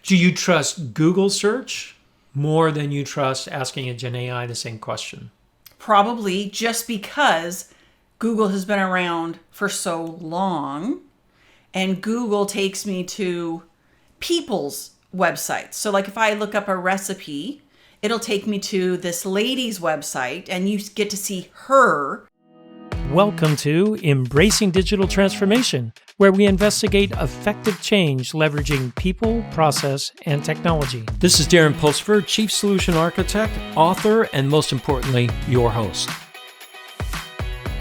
Do you trust Google search more than you trust asking a GenAI the same question? Probably just because Google has been around for so long, and Google takes me to people's websites. So like if I look up a recipe, it'll take me to this lady's website and you get to see her. Welcome to Embracing Digital Transformation, where we investigate effective change leveraging people, process, and technology. This is Darren Pulsifer, Chief Solution Architect, author, and most importantly, your host.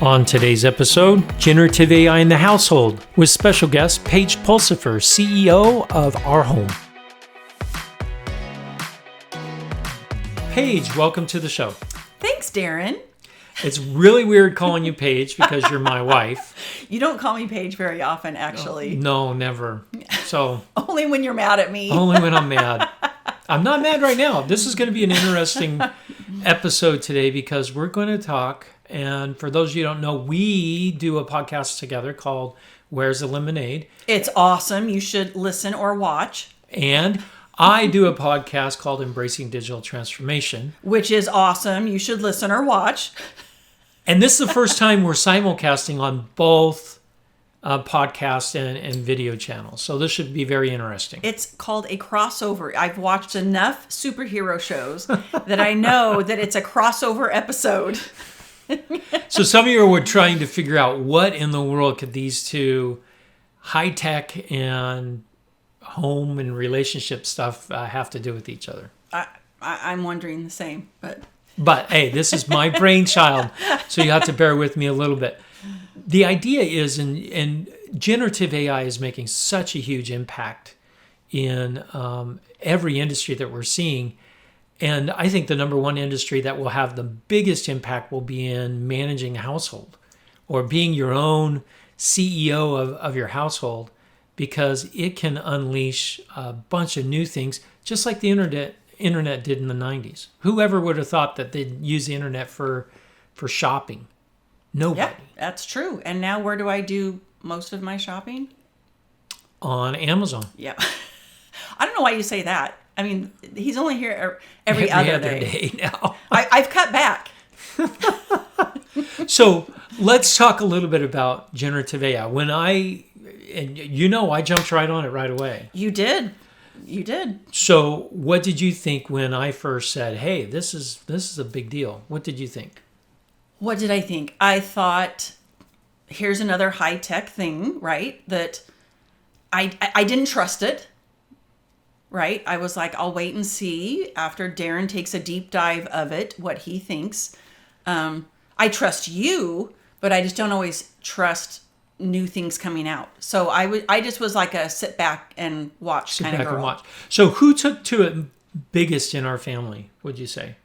On today's episode, Generative AI in the Household, with special guest Paige Pulsifer, CEO of Our Home. Paige, welcome to the show. Thanks, Darren. It's really weird calling you Paige because you're my wife. You don't call me Paige very often, actually. No, never. So only when you're mad at me. Only when I'm mad. I'm not mad right now. This is going to be an interesting episode today because we're going to talk. And for those of you who don't know, we do a podcast together called Where's the Lemonade? It's awesome. You should listen or watch. And I do a podcast called Embracing Digital Transformation. Which is awesome. You should listen or watch. And this is the first time we're simulcasting on both podcast and video channels. So this should be very interesting. It's called a crossover. I've watched enough superhero shows that I know that it's a crossover episode. So some of you were trying to figure out what in the world could these two high-tech and home and relationship stuff have to do with each other. I'm wondering the same, But hey, this is my brainchild, so you have to bear with me a little bit. The idea is, and generative AI is making such a huge impact in every industry that we're seeing. And I think the number one industry that will have the biggest impact will be in managing a household or being your own CEO of your household, because it can unleash a bunch of new things, just like the internet did in the 90s. Whoever would have thought that they'd use the internet for shopping? Nobody. Yeah, that's true. And now where do I do most of my shopping? On Amazon. Yeah. I don't know why you say that. I mean, he's only here every other day now. I've cut back. So let's talk a little bit about generative AI. I jumped right on it right away. You did. So what did you think when I first said, hey, this is a big deal? What did you think? What did I think? I thought, here's another high-tech thing, right? That I didn't trust it, right? I was like, I'll wait and see after Darren takes a deep dive of it, what he thinks. I trust you, but I just don't always trust new things coming out. So I just was like a sit back and watch kind of girl. And watch. So who took to it biggest in our family, would you say?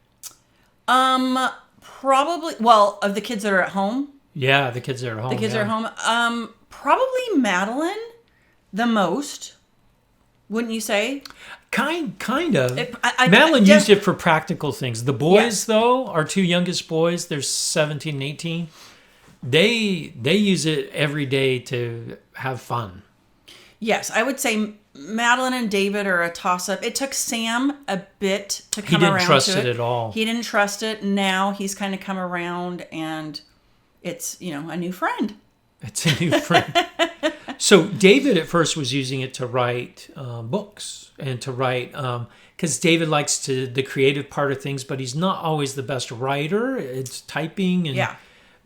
Probably, of the kids that are at home. Yeah, the kids that are home. The kids are home. Probably Madeline the most, wouldn't you say? Kind of. Madeline used it for practical things. The boys, though, our two youngest boys, they're 17 and 18. They use it every day to have fun. Yes, I would say Madeline and David are a toss-up. It took Sam a bit to come around to it. He didn't trust it at all. He didn't trust it. Now he's kind of come around, and it's, a new friend. It's a new friend. So David at first was using it to write books and to write, because David likes the creative part of things, but he's not always the best writer. It's typing and... Yeah.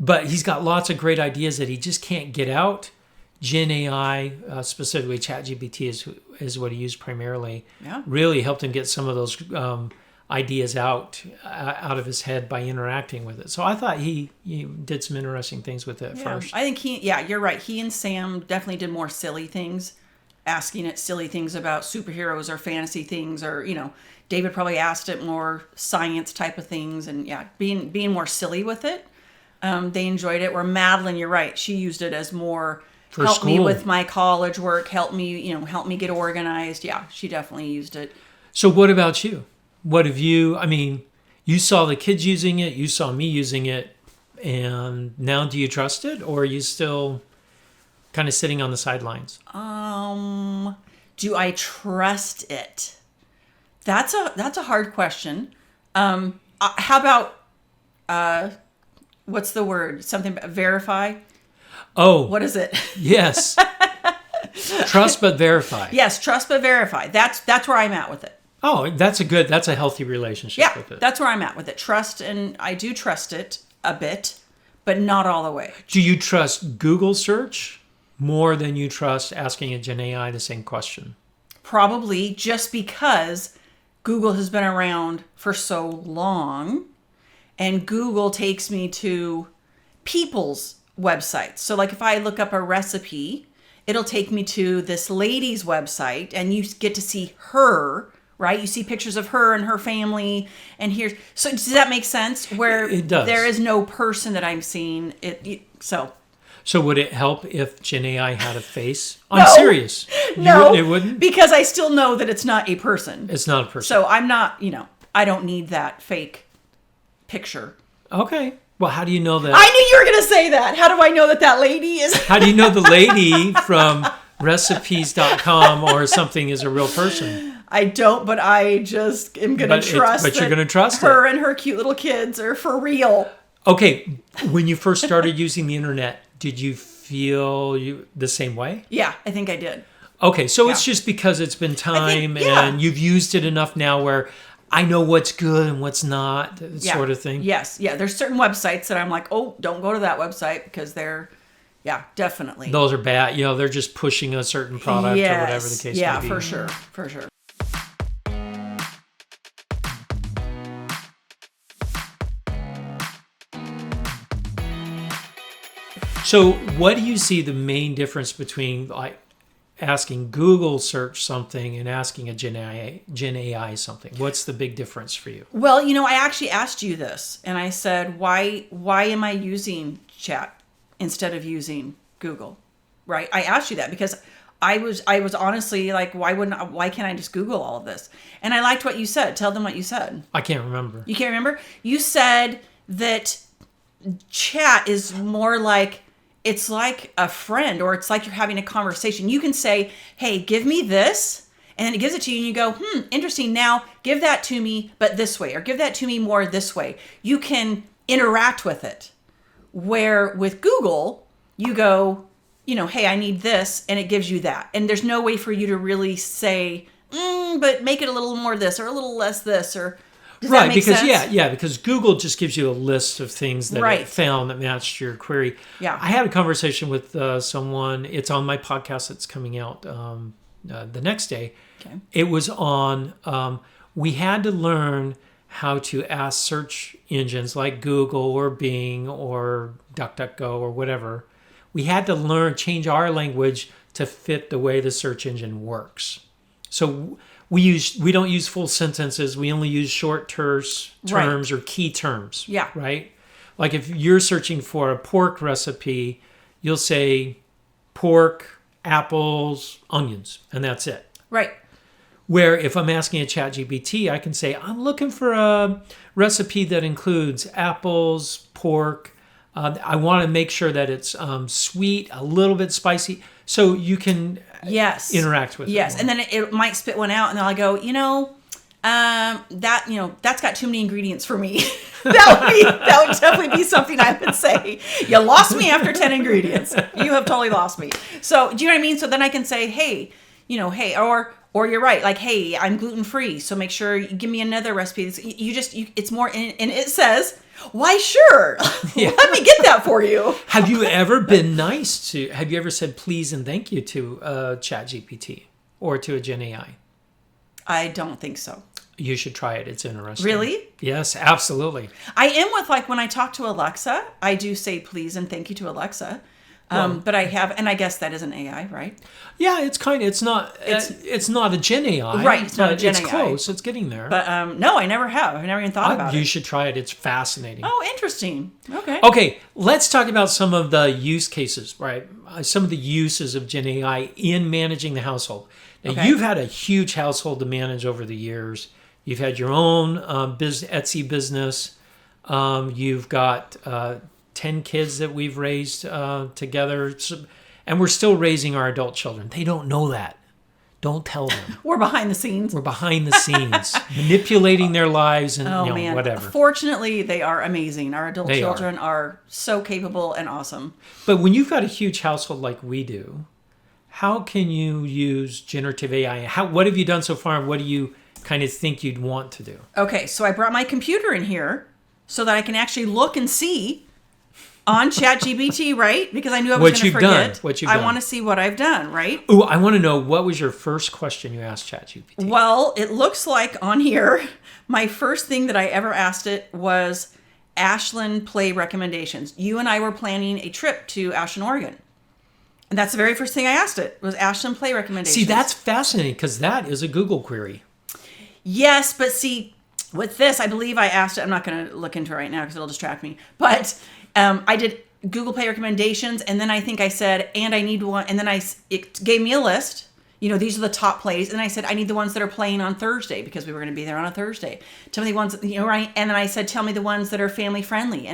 But he's got lots of great ideas that he just can't get out. GenAI, specifically ChatGPT is what he used primarily. Yeah. Really helped him get some of those ideas out of his head by interacting with it. So I thought he did some interesting things with it first. I think you're right. He and Sam definitely did more silly things, asking it silly things about superheroes or fantasy things, or, David probably asked it more science type of things, and being more silly with it. They enjoyed it. Where Madeline, you're right, she used it as more for help school. Me with my college work, help me get organized. Yeah, she definitely used it. So what about you? What have you, you saw the kids using it, you saw me using it, and now do you trust it, or are you still kind of sitting on the sidelines? Do I trust it? That's a hard question. How about what's the word? Something verify? Oh, What is it? yes. Trust but verify. Yes, trust but verify. That's where I'm at with it. Oh, that's a healthy relationship with it. That's where I'm at with it. Trust, and I do trust it a bit, but not all the way. Do you trust Google search more than you trust asking a GenAI the same question? Probably just because Google has been around for so long, and Google takes me to people's websites. So like if I look up a recipe, it'll take me to this lady's website, and you get to see her, right? You see pictures of her and her family, and so does that make sense? Where it does. There is no person that I'm seeing. So would it help if GenAI had a face? I'm serious. No, it wouldn't? Because I still know that it's not a person. It's not a person. So I'm not, I don't need that fake picture. Okay. Well, how do you know that? I knew you were going to say that. How do I know that lady is? How do you know the lady from recipes.com or something is a real person? I don't, but I just am going to trust But you're going to trust her and her cute little kids are for real. Okay. When you first started using the internet, did you feel the same way? Yeah, I think I did. Okay. So it's just because it's been time and you've used it enough now where I know what's good and what's not, sort of thing. Yes. Yeah. There's certain websites that I'm like, oh, don't go to that website because they're, definitely. Those are bad. They're just pushing a certain product or whatever the case may be. Yeah, for sure. For sure. So what do you see the main difference between like asking Google search something and asking a GenAI something? What's the big difference for you? Well, I actually asked you this, and I said, why am I using chat instead of using Google? Right? I asked you that because I was honestly like, why can't I just Google all of this? And I liked what you said. Tell them what you said. I can't remember. You can't remember? You said that chat is more like, it's like a friend, or it's like you're having a conversation. You can say, hey, give me this, and then it gives it to you, and you go, interesting. Now give that to me, but this way, or give that to me more this way. You can interact with it. Where with Google, you go, hey, I need this, and it gives you that. And there's no way for you to really say, but make it a little more this, or a little less this, or... Does that make sense? Because Google just gives you a list of things that it found that matched your query. Yeah. I had a conversation with someone. It's on my podcast that's coming out the next day. Okay. It was on, we had to learn how to ask search engines like Google or Bing or DuckDuckGo or whatever. We had to change our language to fit the way the search engine works. So we don't use full sentences. We only use short terms or key terms. Yeah. Right? Like if you're searching for a pork recipe, you'll say pork, apples, onions, and that's it. Right. Where if I'm asking a ChatGPT, I can say, I'm looking for a recipe that includes apples, pork. I want to make sure that it's sweet, a little bit spicy. So you can interact with it. Yes, and then it might spit one out, and then I'll go, that's got too many ingredients for me. that would definitely be something I would say. You lost me after 10 ingredients. You have totally lost me. So do you know what I mean? So then I can say, hey, or you're right, like, hey, I'm gluten free, so make sure you give me another recipe. It's more, and it says, why, sure, let me get that for you. Have you ever said please and thank you to ChatGPT or to a GenAI? I don't think so. You should try it. It's interesting. Really? Yes, absolutely. I am with, like, when I talk to Alexa, I do say please and thank you to Alexa. But I have, and I guess that is an AI, right? Yeah, it's not a Gen AI. Right, it's not a Gen It's AI. close. It's getting there. But no, I never have. I've never even thought about it. You should try it. It's fascinating. Oh, interesting. Okay. Okay, let's talk about some of the use cases, right? Some of the uses of Gen AI in managing the household. Now, you've had a huge household to manage over the years. You've had your own Etsy business. You've got 10 kids that we've raised together. And we're still raising our adult children. They don't know that. Don't tell them. We're behind the scenes. We're behind the scenes, manipulating their lives and Man. whatever. Fortunately, they are amazing. Our adult They children are so capable and awesome. But when you've got a huge household like we do, how can you use generative AI? What have you done so far, and what do you kind of think you'd want to do? Okay, so I brought my computer in here so that I can actually look and see on ChatGPT, right? Because I knew I was going to forget. What you've I done. want to see what I've done, right? Ooh, I want to know, what was your first question you asked ChatGPT? Well, it looks like on here, my first thing that I ever asked it was Ashland play recommendations. You and I were planning a trip to Ashland, Oregon. And that's the very first thing I asked it, was Ashland play recommendations. See, that's fascinating, because that is a Google query. Yes, but see, with this, I believe I asked it. I'm not going to look into it right now because it'll distract me. But I did Google Play recommendations, and then I think I said, and I need one. And then it gave me a list. These are the top plays. And I said, I need the ones that are playing on Thursday because we were going to be there on a Thursday. Tell me the ones, right? And then I said, tell me the ones that are family friendly.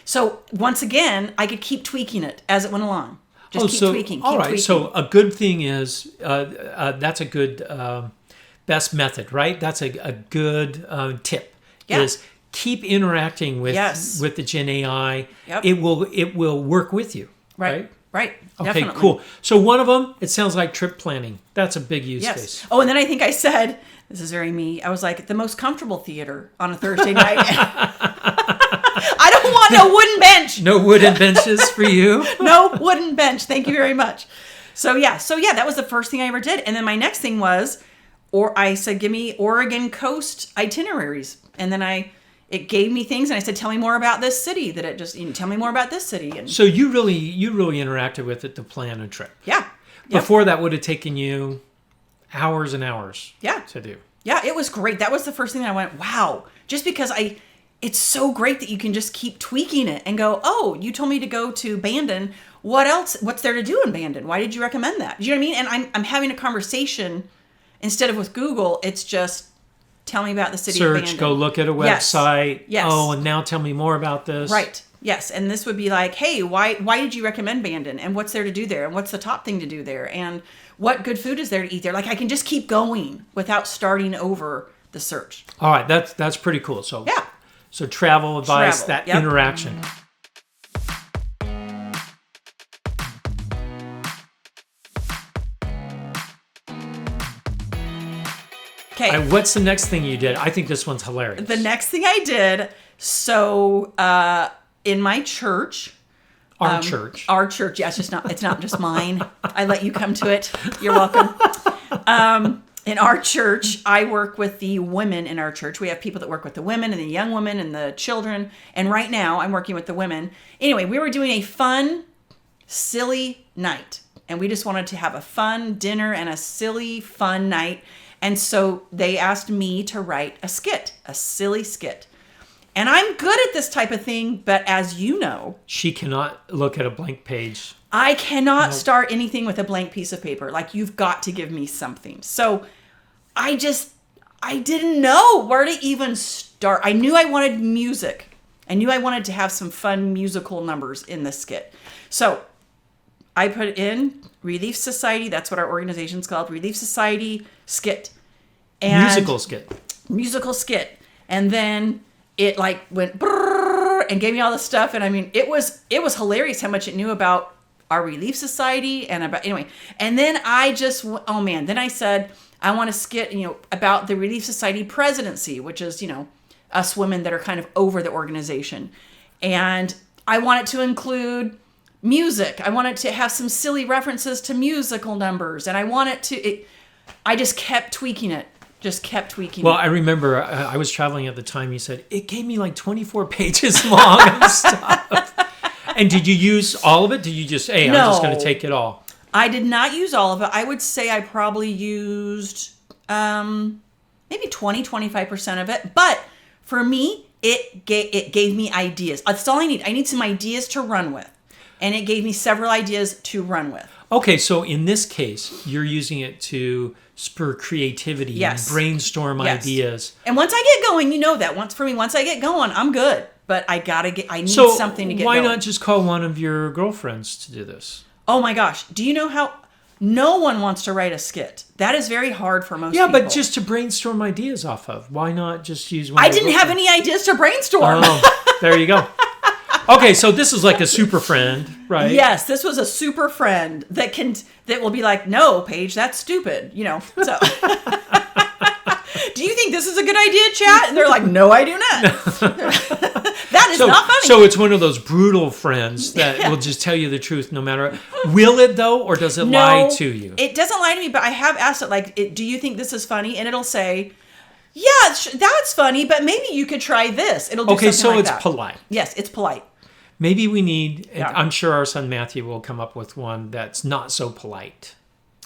So once again, I could keep tweaking it as it went along. Just keep tweaking. All right. So a good thing is that's a good best method, right? That's a good tip. Yeah. Is keep interacting with the Gen AI. Yep. It will work with you. Right. Okay, Definitely. cool. So one of them, it sounds like trip planning. That's a big use case. Oh, and then I think I said, this is very me, I was like, the most comfortable theater on a Thursday night. I don't want no wooden bench. No wooden benches for you? No wooden bench. Thank you very much. So yeah, that was the first thing I ever did. And then my next thing was, I said, give me Oregon coast itineraries. And then it gave me things, and I said, tell me more about this city. Tell me more about this city. And so you really interacted with it to plan a trip. Yeah. Before that would have taken you hours and hours. To do. Yeah, it was great. That was the first thing that I went, wow. Just because it's so great that you can just keep tweaking it and go, oh, you told me to go to Bandon. What else? What's there to do in Bandon? Why did you recommend that? Do you know what I mean? And I'm having a conversation instead of with Google. It's just tell me about the city of Bandon. Go look at a website. Yes. Oh, and now tell me more about this. Right. Yes. And this would be like, hey, why did you recommend Bandon? And what's there to do there? And what's the top thing to do there? And what good food is there to eat there? Like, I can just keep going without starting over the search. All right. That's pretty cool. So So travel advice, interaction. Okay. What's the next thing you did? I think this one's hilarious. The next thing I did, so in my church. Our church. Yeah, it's not just mine. I let you come to it. You're welcome. In our church, I work with the women in our church. We have people that work with the women and the young women and the children. And right now, I'm working with the women. Anyway, we were doing a fun, silly night. And we just wanted to have a fun dinner and a silly, fun night. And so they asked me to write a skit, a silly skit. And I'm good at this type of thing, but as you know... She cannot look at a blank page. I cannot start anything with a blank piece of paper. Like, you've got to give me something. So I didn't know where to even start. I knew I wanted music. I knew I wanted to have some fun musical numbers in the skit. So I put in Relief Society. That's what our organization's called. Relief Society skit. And musical skit. And then it went brrr and gave me all this stuff. And I mean, it was hilarious how much it knew about our Relief Society and about, anyway. And then then I said, I want to skit, about the Relief Society presidency, which is, us women that are kind of over the organization. And I want it to include music. I want it to have some silly references to musical numbers. And I want it I just kept tweaking it. Well, I remember I was traveling at the time. You said, it gave me like 24 pages long of stuff. And did you use all of it? Did you just, I'm just going to take it all? I did not use all of it. I would say I probably used maybe 25% of it. But for me, it gave me ideas. That's all I need. I need some ideas to run with. And it gave me several ideas to run with. Okay, so in this case, you're using it to spur creativity and brainstorm ideas. And once I get going, you know that. Once I get going, I'm good. But I need something to get going. Why not just call one of your girlfriends to do this? Oh my gosh. Do you know how No one wants to write a skit. That is very hard for most Yeah, people. but just to brainstorm ideas off of. Why not just use one? I didn't have any ideas to brainstorm. Oh, there you go. Okay, so this is like a super friend, right? Yes, this was a super friend that will be like, no, Paige, that's stupid. So do you think this is a good idea, chat? And they're like, no, I do not. That is not funny. So it's one of those brutal friends that will just tell you the truth no matter. Will it though, or does it lie to you? It doesn't lie to me, but I have asked it like, do you think this is funny? And it'll say, yeah, that's funny, but maybe you could try this. It'll do something like that. Okay, so it's polite. Yes, it's polite. Maybe we need, and I'm sure our son Matthew will come up with one that's not so polite.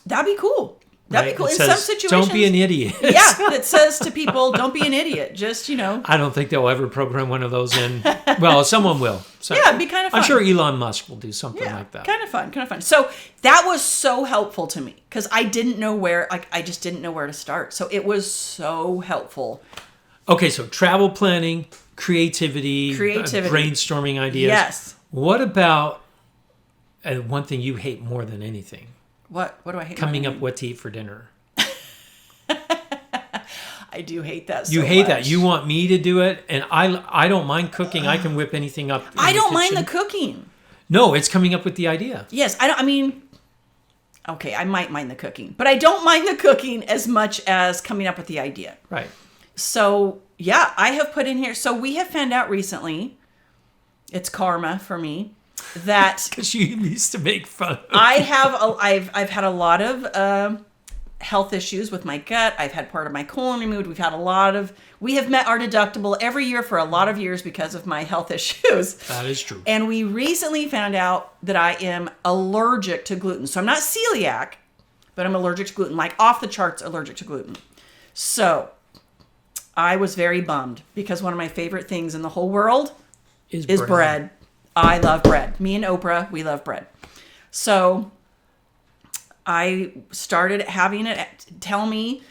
That'd be cool. That'd be cool. It In says, some situations. don't be an idiot. Yeah, that says to people, don't be an idiot. Just, I don't think they'll ever program one of those in. Well, someone will. So yeah, it'd be kind of fun. I'm sure Elon Musk will do something like that. Kind of fun. So that was so helpful to me because I didn't know I just didn't know where to start. So it was so helpful. Okay, so travel planning, creativity, brainstorming ideas. Yes. What about one thing you hate more than anything? What do I hate? Coming up what to eat for dinner. I do hate that so You hate much. that. You want me to do it, and I don't mind cooking. I can whip anything up. I don't mind the cooking. No, it's coming up with the idea. Yes, okay, I might mind the cooking, but I don't mind the cooking as much as coming up with the idea. Right. So, yeah, I have put in here. So we have found out recently, it's karma for me, that because you used to make fun of I've had a lot of health issues with my gut. I've had part of my colon removed. We have met our deductible every year for a lot of years because of my health issues. That is true. And we recently found out that I am allergic to gluten. So I'm not celiac, but I'm allergic to gluten, like off the charts allergic to gluten. So I was very bummed because one of my favorite things in the whole world is bread. I love bread. Me and Oprah, we love bread. So I started having it tell me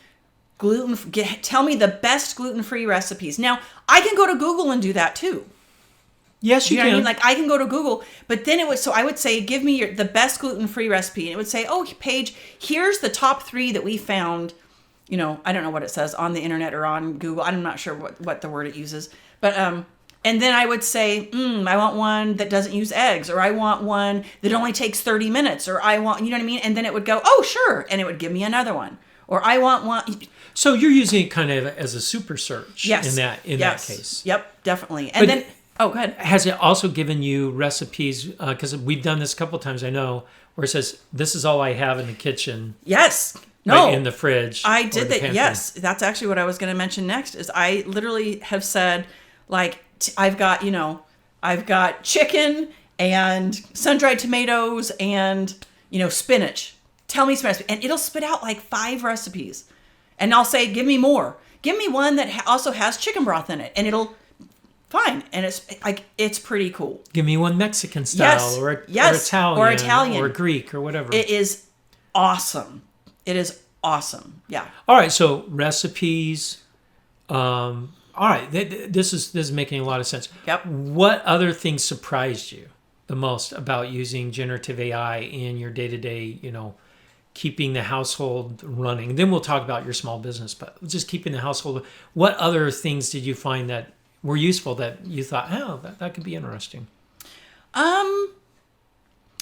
the best gluten-free recipes. Now, I can go to Google and do that too. Yes, you know can. What I mean? Like I can go to Google, but then I would say, give me the best gluten-free recipe. And it would say, oh, Paige, here's the top 3 that we found. I don't know what it says on the internet or on Google. I'm not sure what the word it uses, but, and then I would say, I want one that doesn't use eggs, or I want one that only takes 30 minutes, or I want, you know what I mean? And then it would go, oh, sure. And it would give me another one. Or I want one. So you're using it kind of as a super search in that case. Yep, definitely. And then, go ahead. Has it also given you recipes? Because we've done this a couple of times, I know, where it says, this is all I have in the kitchen. Yes. No. Like in the fridge. I did that. Pantry. Yes. That's actually what I was going to mention next is I literally have said, like, I've got chicken and sun-dried tomatoes and, spinach. Tell me some recipes. And it'll spit out like 5 recipes. And I'll say, give me more. Give me one that also has chicken broth in it. And it'll, fine. And it's pretty cool. Give me one Mexican style or Italian or Greek or whatever. It is awesome. It is awesome. Yeah. All right. So recipes, all right, this is making a lot of sense. Yep. What other things surprised you the most about using generative AI in your day-to-day, keeping the household running? And then we'll talk about your small business, but just keeping the household. What other things did you find that were useful that you thought, oh, that could be interesting? I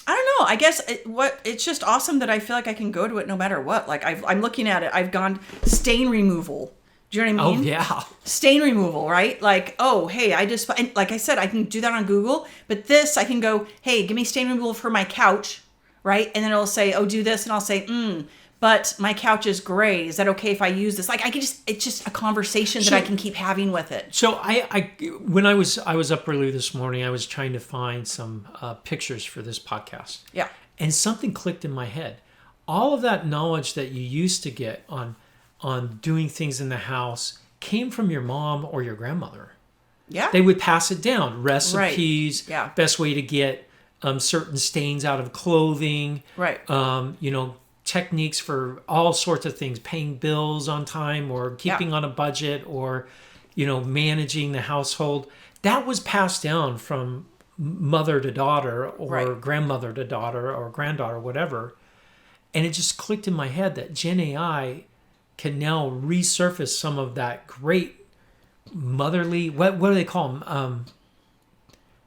don't know. I guess it's just awesome that I feel like I can go to it no matter what. Like I'm looking at it. I've gone stain removal. Do you know what I mean? Oh, yeah. Stain removal, right? Like, oh, hey, and like I said, I can do that on Google, but this, I can go, hey, give me stain removal for my couch, right? And then it'll say, oh, do this. And I'll say, but my couch is gray. Is that okay if I use this? Like, it's just a conversation that I can keep having with it. So when I was up early this morning, I was trying to find some pictures for this podcast. Yeah. And something clicked in my head. All of that knowledge that you used to get on doing things in the house came from your mom or your grandmother. Yeah. They would pass it down. Recipes, right. Yeah. Best way to get certain stains out of clothing. Right. Techniques for all sorts of things, paying bills on time or keeping on a budget or, managing the household. That was passed down from mother to daughter or grandmother to daughter or granddaughter, whatever. And it just clicked in my head that Gen AI can now resurface some of that great motherly, what do they call them?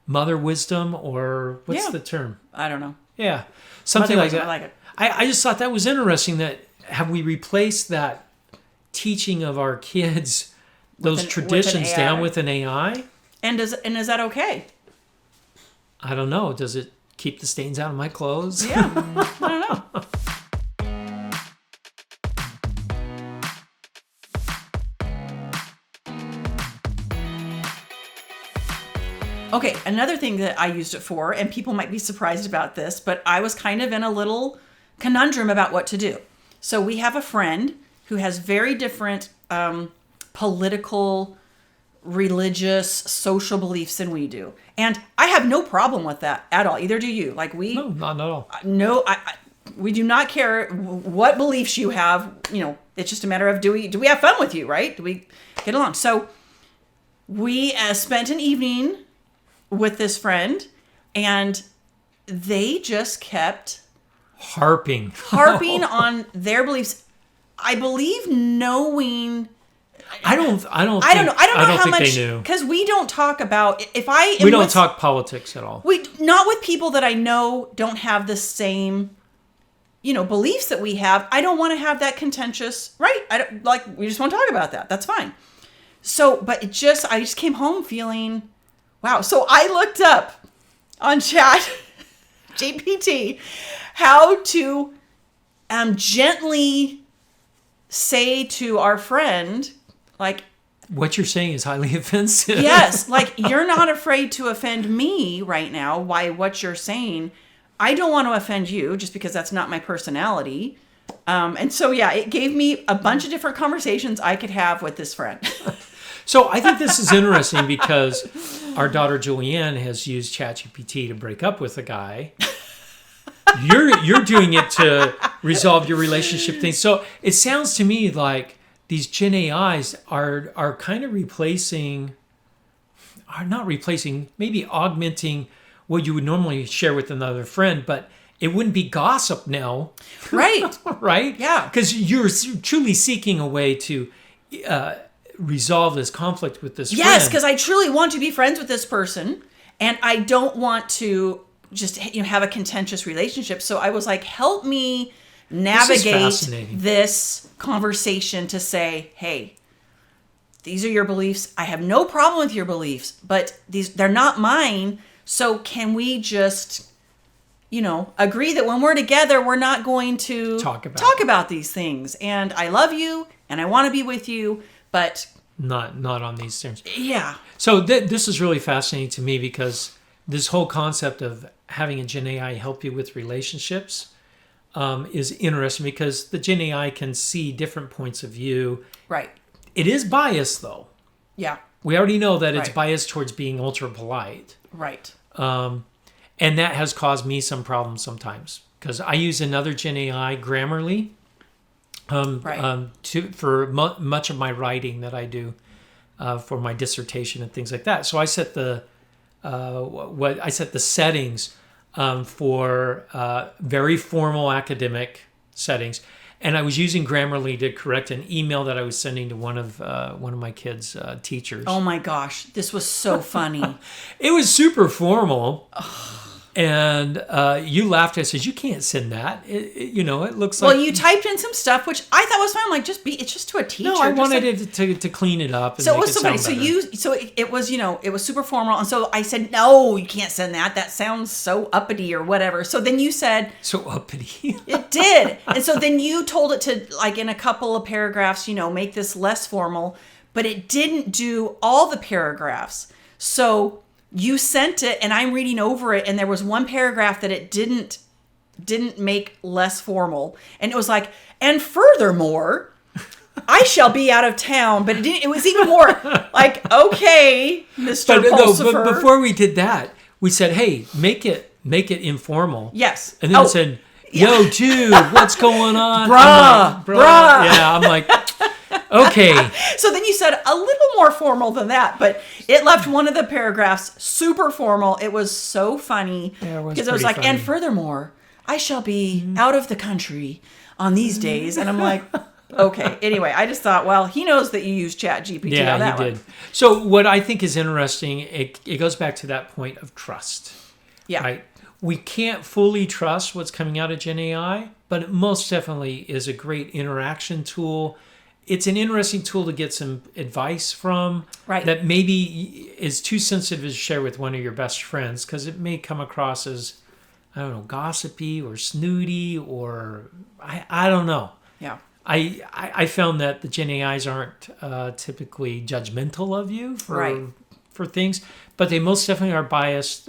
Mother wisdom, or what's the term? I don't know. Yeah, something Mother like wisdom, that. I like it. I just thought that was interesting, that have we replaced that teaching of our kids those traditions with down with an AI? And is that okay? I don't know. Does it keep the stains out of my clothes? Yeah. I don't know. Okay, another thing that I used it for, and people might be surprised about this, but I was kind of in a little conundrum about what to do. So we have a friend who has very different political, religious, social beliefs than we do. And I have no problem with that at all. Either do you. No, not at all. No, we do not care what beliefs you have. It's just a matter of do we have fun with you, right? Do we get along? So we spent an evening with this friend, and they just kept harping on their beliefs. I believe knowing. I don't know how much, they knew, because we don't talk about we don't talk politics at all. We not with people that I know don't have the same, beliefs that we have. I don't want to have that contentious, right? I don't we just want to talk about that. That's fine. So, but I just came home feeling, wow. So I looked up on Chat GPT how to gently say to our friend, what you're saying is highly offensive. Yes, you're not afraid to offend me right now. Why? What you're saying, I don't want to offend you just because that's not my personality. And so, yeah, it gave me a bunch of different conversations I could have with this friend. So I think this is interesting because our daughter Julianne has used ChatGPT to break up with a guy. You're doing it to resolve your relationship things. So it sounds to me like these Gen AIs are kind of maybe augmenting what you would normally share with another friend, but it wouldn't be gossip now. Right. Right? Yeah. Because you're truly seeking a way to resolve this conflict with this friend. Yes, because I truly want to be friends with this person, and I don't want to just have a contentious relationship. So I was like, help me navigate this conversation to say, hey, these are your beliefs. I have no problem with your beliefs, but they're not mine. So can we just, agree that when we're together, we're not going to talk about these things. And I love you and I want to be with you, but not on these terms. Yeah. So this is really fascinating to me because this whole concept of having a Gen AI help you with relationships is interesting because the Gen AI can see different points of view. Right. It is biased, though. Yeah. We already know that it's biased towards being ultra polite. Right. And that has caused me some problems sometimes because I use another Gen AI, Grammarly, for much of my writing that I do for my dissertation and things like that. So I set the settings for very formal academic settings, and I was using Grammarly to correct an email that I was sending to one of my kids' teachers. Oh my gosh, this was so funny. It was super formal. And you laughed. I said, "You can't send that. It looks like." Well, you typed in some stuff, which I thought was fine. I'm like, it's just to a teacher. No, I wanted it to clean it up. And so it was so funny. So it was it was super formal, and so I said, "No, you can't send that. That sounds so uppity or whatever." So then you said, "So uppity." It did, and so then you told it to in a couple of paragraphs, make this less formal, but it didn't do all the paragraphs. So you sent it, and I'm reading over it, and there was one paragraph that it didn't make less formal, and it was like, and furthermore, I shall be out of town, but it was even more like, okay, Mr. Pulsifer. But before we did that, we said, hey, make it informal. Yes. And then it said, yo, dude, what's going on? Bruh. Yeah, I'm like, okay. So then you said a little more formal than that, but it left one of the paragraphs super formal. It was so funny because it was like, funny. And furthermore, I shall be out of the country on these days. And I'm like, okay. Anyway, I just thought, well, he knows that you use ChatGPT on that he one. did. So what I think is interesting, it goes back to that point of trust. Yeah. Right? We can't fully trust what's coming out of GenAI, but it most definitely is a great interaction tool. It's an interesting tool to get some advice from, Right. that maybe is too sensitive to share with one of your best friends, because it may come across as, I don't know, gossipy or snooty, or I don't know. Yeah. I found that the Gen AIs aren't typically judgmental of you for things, but they most definitely are biased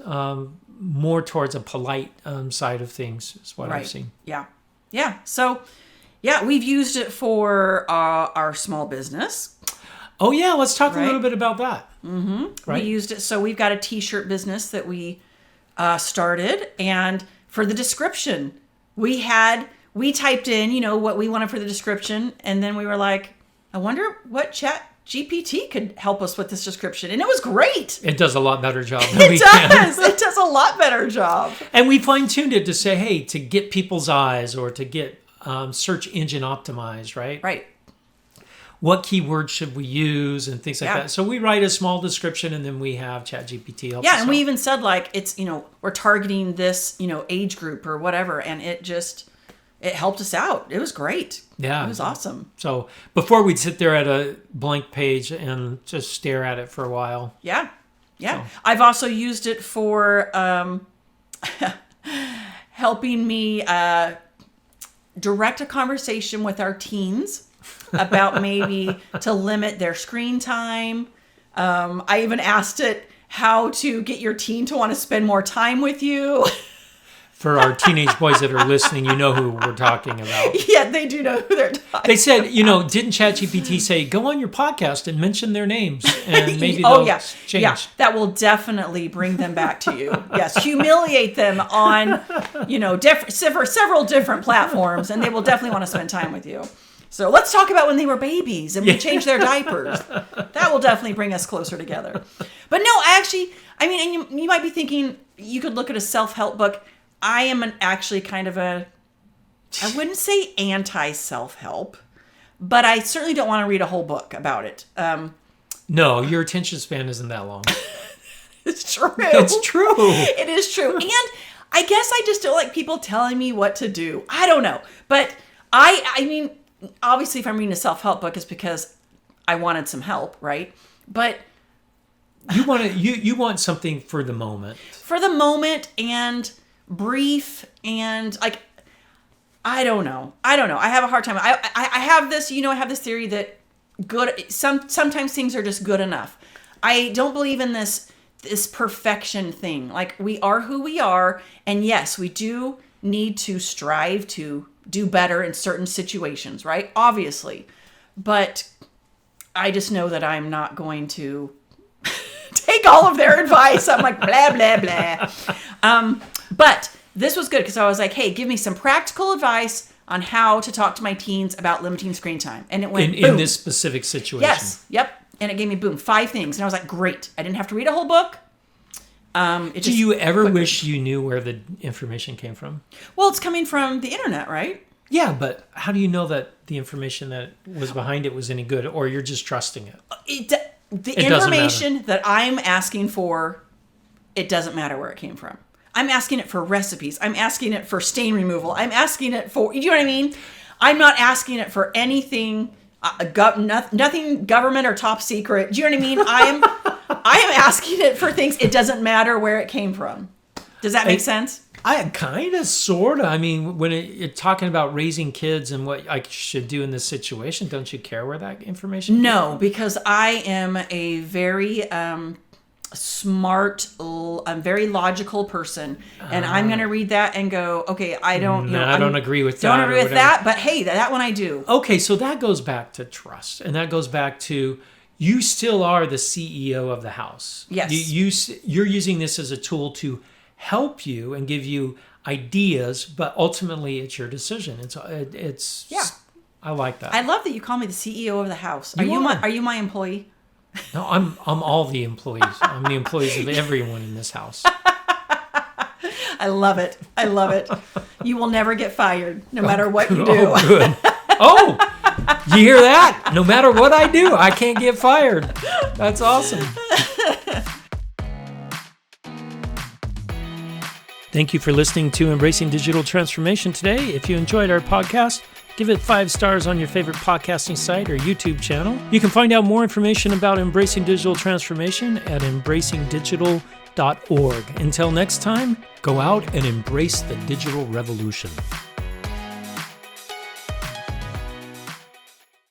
more towards a polite side of things, is what I've seen. Yeah. Yeah. So, yeah, we've used it for our small business. Oh, yeah. Let's talk a little bit about that. Mm-hmm. Right. We used it. So we've got a t-shirt business that we started. And for the description, we typed in, what we wanted for the description. And then we were like, I wonder what ChatGPT could help us with this description. And it was great. It does a lot better job than we does. can. It does a lot better job. And we fine-tuned it to say, hey, to get people's eyes, or to get search engine optimized, right? Right. What keywords should we use and things like that. So we write a small description, and then we have ChatGPT help us and out. we even said, like, it's, we're targeting this, age group or whatever. And it helped us out. It was great. Yeah. It was awesome. So before we'd sit there at a blank page and just stare at it for a while. Yeah. Yeah. So. I've also used it for helping me direct a conversation with our teens about maybe to limit their screen time. I even asked it how to get your teen to want to spend more time with you. For our teenage boys that are listening, you know who we're talking about. Yeah, they do know who they're talking They said, didn't ChatGPT say, go on your podcast and mention their names, and maybe they'll change. Yeah, that will definitely bring them back to you. Yes, humiliate them on, several different platforms, and they will definitely want to spend time with you. So let's talk about when they were babies and we changed their diapers. That will definitely bring us closer together. But no, and you might be thinking, you could look at a self-help book. I am actually kind of I wouldn't say anti-self-help, but I certainly don't want to read a whole book about it. No, your attention span isn't that long. It's true. It's true. It is true. And I guess I just don't like people telling me what to do. I don't know. But I mean, obviously if I'm reading a self-help book, it's because I wanted some help, right? But you want something for the moment. For the moment, and brief, and like, I don't know. I have a hard time. I have this, I have this theory that sometimes things are just good enough. I don't believe in this perfection thing. Like, we are who we are, and yes, we do need to strive to do better in certain situations, right? Obviously. But I just know that I'm not going to take all of their advice. I'm like, blah, blah, blah. But this was good because I was like, hey, give me some practical advice on how to talk to my teens about limiting screen time. And it went in this specific situation. Yes. Yep. And it gave me 5 things. And I was like, great. I didn't have to read a whole book. Do you ever wish you knew where the information came from? Well, it's coming from the internet, right? Yeah, but how do you know that the information that was behind it was any good, or you're just trusting it? The information that I'm asking for, it doesn't matter where it came from. I'm asking it for recipes. I'm asking it for stain removal. I'm asking it for, you know what I mean? I'm not asking it for anything, nothing government or top secret. Do you know what I mean? I am asking it for things. It doesn't matter where it came from. Does that make sense? I kind of, sort of. I mean, when you're talking about raising kids and what I should do in this situation, don't you care where that information came from? Because I am a very smart, I'm very logical person, and I'm going to read that and go, okay, I don't I don't agree with that. Don't agree with that, but hey, that one I do. Okay, so that goes back to trust, and that goes back to you still are the CEO of the house. Yes. You're using this as a tool to help you and give you ideas, but ultimately it's your decision. It's I like that. I love that you call me the CEO of the house. Are you my employee? No, I'm all the employees. I'm the employees of everyone in this house. I love it. You will never get fired, no matter what you do. Oh, good. Oh, you hear that? No matter what I do, I can't get fired. That's awesome. Thank you for listening to Embracing Digital Transformation today. If you enjoyed our podcast, give it 5 stars on your favorite podcasting site or YouTube channel. You can find out more information about Embracing Digital Transformation at embracingdigital.org. Until next time, go out and embrace the digital revolution.